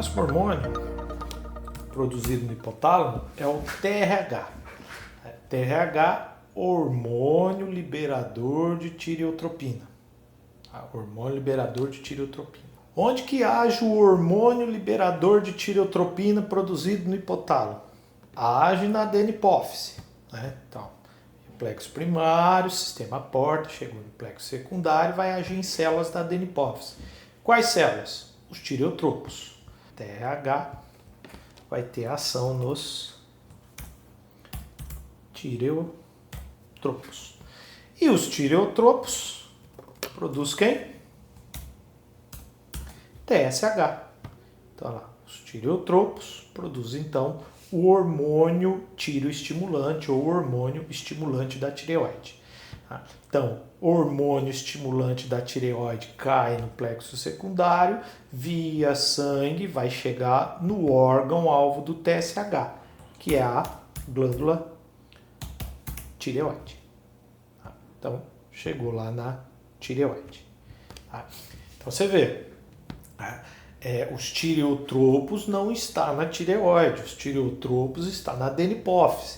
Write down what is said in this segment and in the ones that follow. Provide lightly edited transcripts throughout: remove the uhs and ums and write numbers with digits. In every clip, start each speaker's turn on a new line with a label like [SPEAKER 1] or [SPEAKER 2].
[SPEAKER 1] próximo hormônio produzido no hipotálamo é o TRH. TRH, hormônio liberador de tireotropina. Hormônio liberador de tireotropina. Onde que age o hormônio liberador de tireotropina produzido no hipotálamo? Age na adenipófise. Então, plexo primário, sistema porta, chegou no plexo secundário, vai agir em células da adenipófise. Quais células? Os tireotropos. TRH vai ter ação nos tireotropos. E os tireotropos produz quem? TSH. Então, olha lá, os tireotropos produzem, então, o hormônio tiroestimulante ou hormônio estimulante da tireoide. Então, hormônio estimulante da tireoide cai no plexo secundário, via sangue vai chegar no órgão-alvo do TSH, que é a glândula tireoide. Então, chegou lá na tireoide. Então, você vê, os tireotropos não estão na tireoide, os tireotropos estão na adenipófise.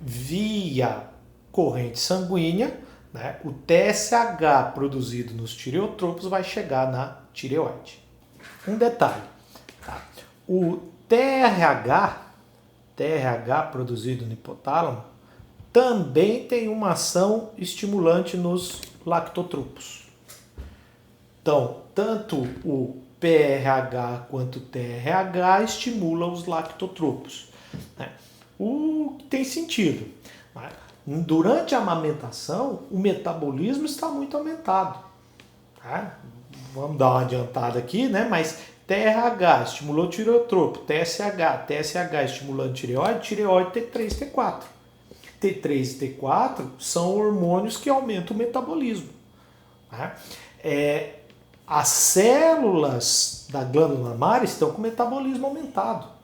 [SPEAKER 1] Via corrente sanguínea, o TSH produzido nos tireotropos vai chegar na tireoide. Um detalhe, o TRH produzido no hipotálamo também tem uma ação estimulante nos lactotropos. Então, tanto o PRH quanto o TRH estimulam os lactotropos. O que tem sentido. Durante a amamentação, o metabolismo está muito aumentado. Vamos dar uma adiantada aqui, mas TRH estimulou o tireotropo, TSH estimulando tireoide, T3 e T4. T3 e T4 são hormônios que aumentam o metabolismo. As células da glândula mamária estão com o metabolismo aumentado.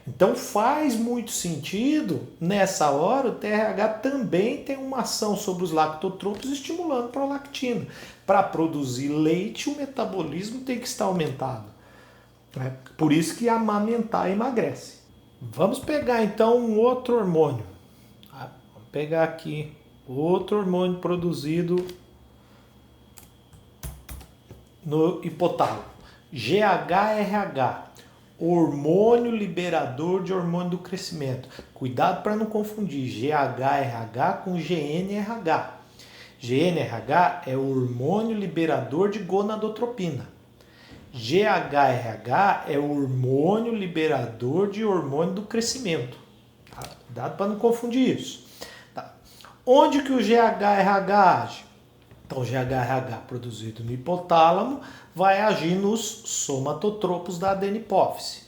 [SPEAKER 1] Então faz muito sentido, nessa hora, o TRH também tem uma ação sobre os lactotropos estimulando a prolactina. Para produzir leite, o metabolismo tem que estar aumentado. Por isso que amamentar emagrece. Vamos pegar então um outro hormônio. Vamos pegar aqui outro hormônio produzido no hipotálamo. GHRH. Hormônio liberador de hormônio do crescimento. Cuidado para não confundir GHRH com GNRH. GNRH é o hormônio liberador de gonadotropina. GHRH é o hormônio liberador de hormônio do crescimento. Cuidado para não confundir isso. Onde que o GHRH age? Então, o GHRH produzido no hipotálamo vai agir nos somatotropos da adenipófise.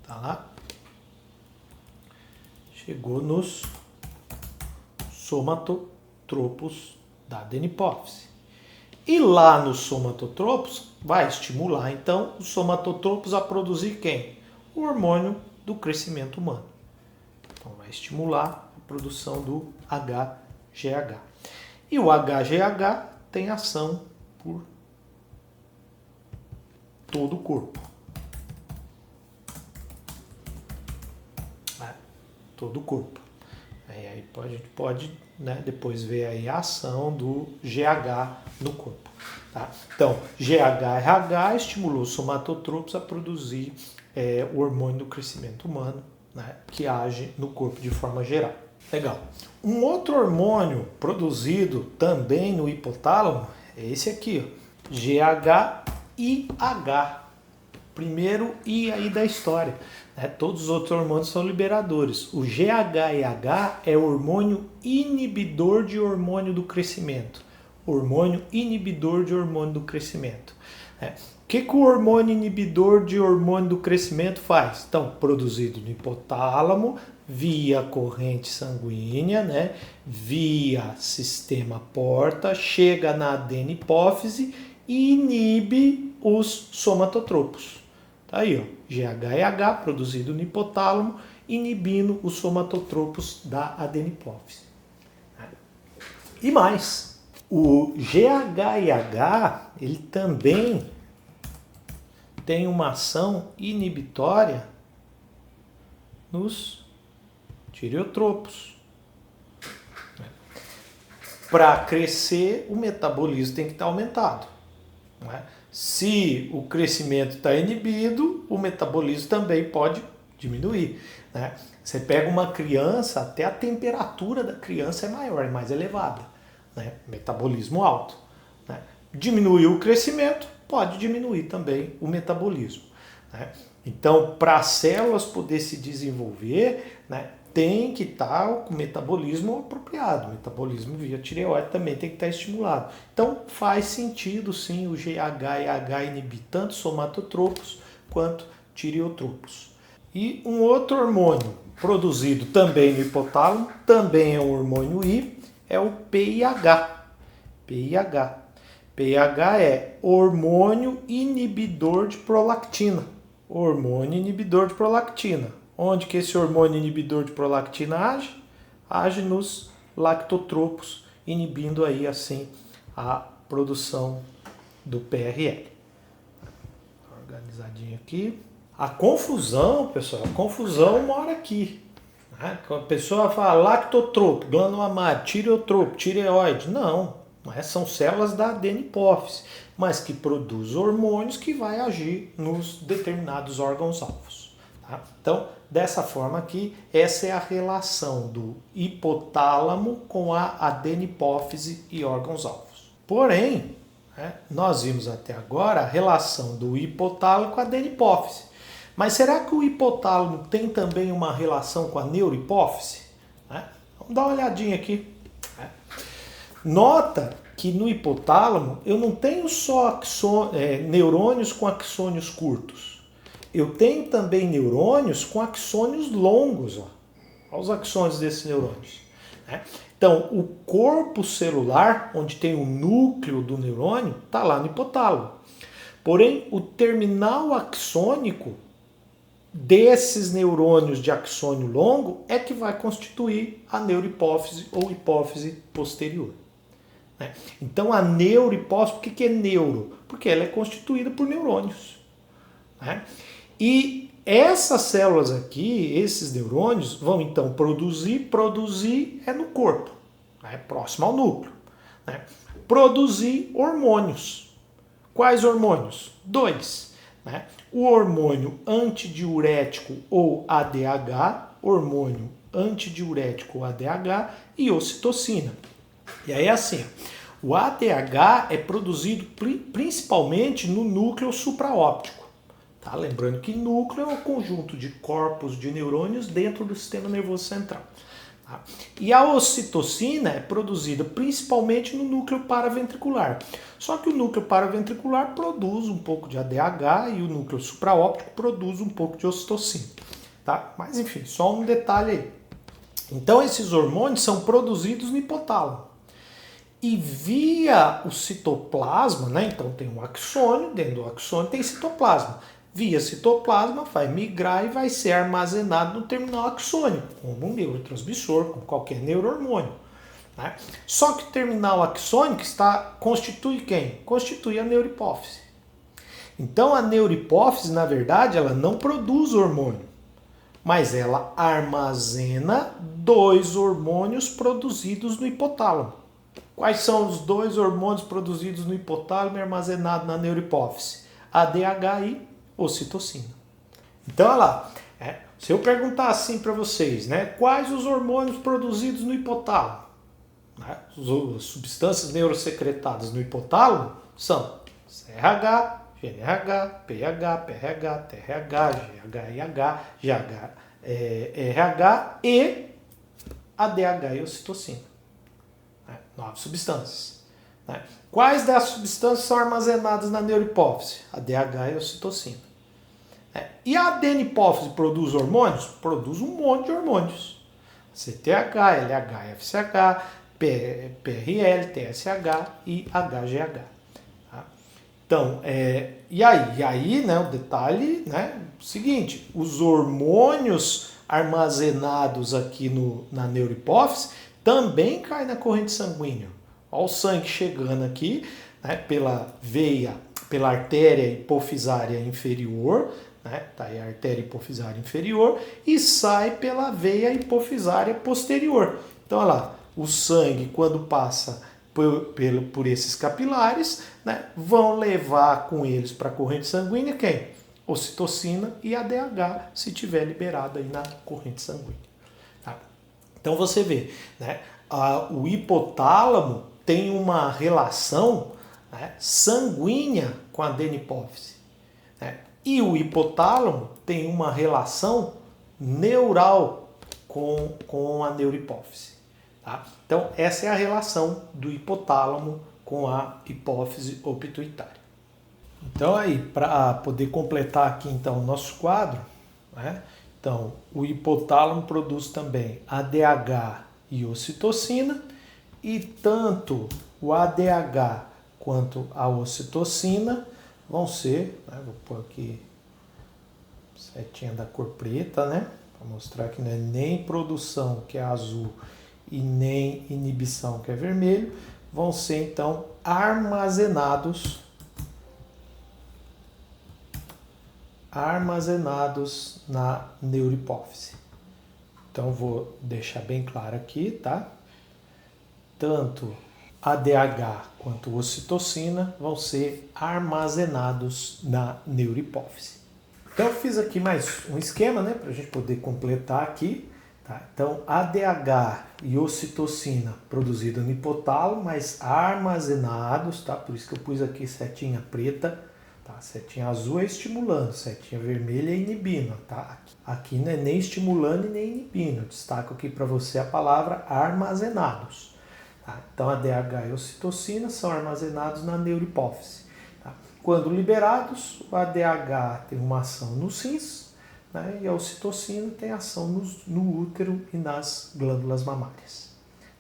[SPEAKER 1] Tá lá? Chegou nos somatotropos da adenipófise. E lá nos somatotropos vai estimular, então, os somatotropos a produzir quem? O hormônio do crescimento humano. Então, vai estimular a produção do HGH. E o HGH tem ação por todo o corpo. Todo o corpo. Aí a gente pode depois ver aí a ação do GH no corpo. Então, GHRH estimulou os somatotropos a produzir o hormônio do crescimento humano, que age no corpo de forma geral. Legal. Um outro hormônio produzido também no hipotálamo é esse aqui, GHIH. Primeiro I aí da história. Todos os outros hormônios são liberadores. O GHIH é o hormônio inibidor de hormônio do crescimento. Hormônio inibidor de hormônio do crescimento. O que o hormônio inibidor de hormônio do crescimento faz? Então, produzido no hipotálamo, via corrente sanguínea, via sistema porta, chega na adenipófise e inibe os somatotropos. Tá aí, GHIH produzido no hipotálamo, inibindo os somatotropos da adenipófise. E mais, o GHIH, ele também tem uma ação inibitória nos tireotropos. Para crescer, o metabolismo tem que estar aumentado. Não é? Se o crescimento está inibido, o metabolismo também pode diminuir. Né? Você pega uma criança, até a temperatura da criança é maior, é mais elevada. Né? Metabolismo alto. Né? Diminuiu o crescimento, pode diminuir também o metabolismo. Né? Então, para as células poder se desenvolver, né, tem que estar com o metabolismo apropriado. O metabolismo via tireoide também tem que estar estimulado. Então, faz sentido sim o GH e H inibir tanto somatotropos quanto tireotropos. E um outro hormônio produzido também no hipotálamo, também é um hormônio I, é o PIH. PIH. PIH é hormônio inibidor de prolactina. Hormônio inibidor de prolactina. Onde que esse hormônio inibidor de prolactina age? Age nos lactotropos, inibindo aí assim a produção do PRL. Organizadinho aqui. A confusão, pessoal, mora aqui. Né? A pessoa fala lactotropo, glândula mamária, tireotropo, tireoide. Não, são células da adenipófise, mas que produzem hormônios que vai agir nos determinados órgãos-alvos. Tá? Então, dessa forma aqui, essa é a relação do hipotálamo com a adenipófise e órgãos-alvos. Porém, nós vimos até agora a relação do hipotálamo com a adenipófise. Mas será que o hipotálamo tem também uma relação com a neurohipófise? Vamos dar uma olhadinha aqui. Nota que no hipotálamo eu não tenho só neurônios com axônios curtos. Eu tenho também neurônios com axônios longos. Olha os axônios desses neurônios. Então, o corpo celular, onde tem o núcleo do neurônio, está lá no hipotálamo. Porém, o terminal axônico desses neurônios de axônio longo é que vai constituir a neurohipófise ou hipófise posterior. Então, a neurohipófise, por que é neuro? Porque ela é constituída por neurônios. E essas células aqui, esses neurônios, vão então produzir é no corpo, próximo ao núcleo. Produzir hormônios. Quais hormônios? 2. O hormônio antidiurético ou ADH, hormônio antidiurético ou ADH e ocitocina. E aí assim, o ADH é produzido principalmente no núcleo supraóptico. Tá? Lembrando que núcleo é um conjunto de corpos de neurônios dentro do sistema nervoso central. Tá? E a ocitocina é produzida principalmente no núcleo paraventricular. Só que o núcleo paraventricular produz um pouco de ADH e o núcleo supraóptico produz um pouco de ocitocina. Tá? Mas enfim, só um detalhe aí. Então esses hormônios são produzidos no hipotálamo. E via o citoplasma, então tem um axônio, dentro do axônio tem citoplasma. Via citoplasma vai migrar e vai ser armazenado no terminal axônico, como um neurotransmissor, como qualquer neurohormônio. Só que o terminal axônico constitui quem? Constitui a neurohipófise. Então a neurohipófise, na verdade, ela não produz hormônio, mas ela armazena 2 hormônios produzidos no hipotálamo. Quais são os 2 hormônios produzidos no hipotálamo e armazenados na neurohipófise? ADH e ocitocina. Então, olha lá. Se eu perguntar assim para vocês, quais os hormônios produzidos no hipotálamo? As substâncias neurosecretadas no hipotálamo são CRH, GNRH, PH, PRH, TRH, GHIH, GHRH e ADH e ocitocina. 9 substâncias. Quais das substâncias são armazenadas na neurohipófise? ADH e ocitocina. E a adenipófise produz hormônios? Produz um monte de hormônios. CTH, LH, FSH, PRL, TSH e HGH. Então, e aí, o detalhe, o seguinte, os hormônios armazenados aqui na neurohipófise também caem na corrente sanguínea. Olha o sangue chegando aqui, pela veia pela artéria hipofisária inferior, né? Tá aí a artéria hipofisária inferior, e sai pela veia hipofisária posterior. Então, olha lá, o sangue, quando passa por esses capilares, né, vão levar com eles para a corrente sanguínea quem? Ocitocina e ADH, se tiver liberado aí na corrente sanguínea. Tá? Então você vê, né, o hipotálamo tem uma relação, né, sanguínea com a adenipófise, né, e o hipotálamo tem uma relação neural com a neurohipófise. Tá? Então, essa é a relação do hipotálamo com a hipófise ou pituitária. Então, aí, para poder completar aqui então o nosso quadro, né? Então, o hipotálamo produz também ADH e ocitocina, e tanto o ADH quanto a ocitocina vão ser, né? Vou pôr aqui setinha da cor preta, né? Para mostrar que não é nem produção, que é azul, e nem inibição, que é vermelho, vão ser então armazenados na neurohipófise. Então vou deixar bem claro aqui, tá? Tanto ADH quanto ocitocina vão ser armazenados na neurohipófise. Então eu fiz aqui mais um esquema, né, para a gente poder completar aqui. Tá? Então, ADH e ocitocina produzidos no hipotálamo, mas armazenados, tá? Por isso que eu pus aqui setinha preta, tá? Setinha azul é estimulando, setinha vermelha é inibindo, tá? Aqui não é nem estimulando e nem inibindo. Eu destaco aqui para você a palavra armazenados. Tá? Então, ADH e ocitocina são armazenados na neurohipófise. Tá? Quando liberados, o ADH tem uma ação nos rins, né? E a ocitocina tem ação no útero e nas glândulas mamárias.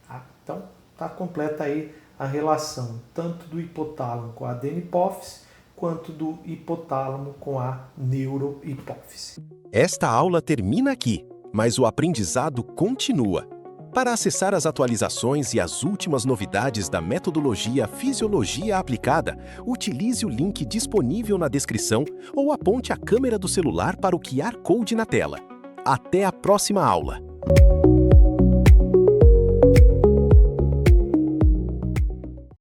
[SPEAKER 1] Tá? Então, está completa aí a relação tanto do hipotálamo com a adenipófise, quanto do hipotálamo com a neurohipófise.
[SPEAKER 2] Esta aula termina aqui, mas o aprendizado continua. Para acessar as atualizações e as últimas novidades da metodologia Fisiologia Aplicada, utilize o link disponível na descrição ou aponte a câmera do celular para o QR Code na tela. Até a próxima aula!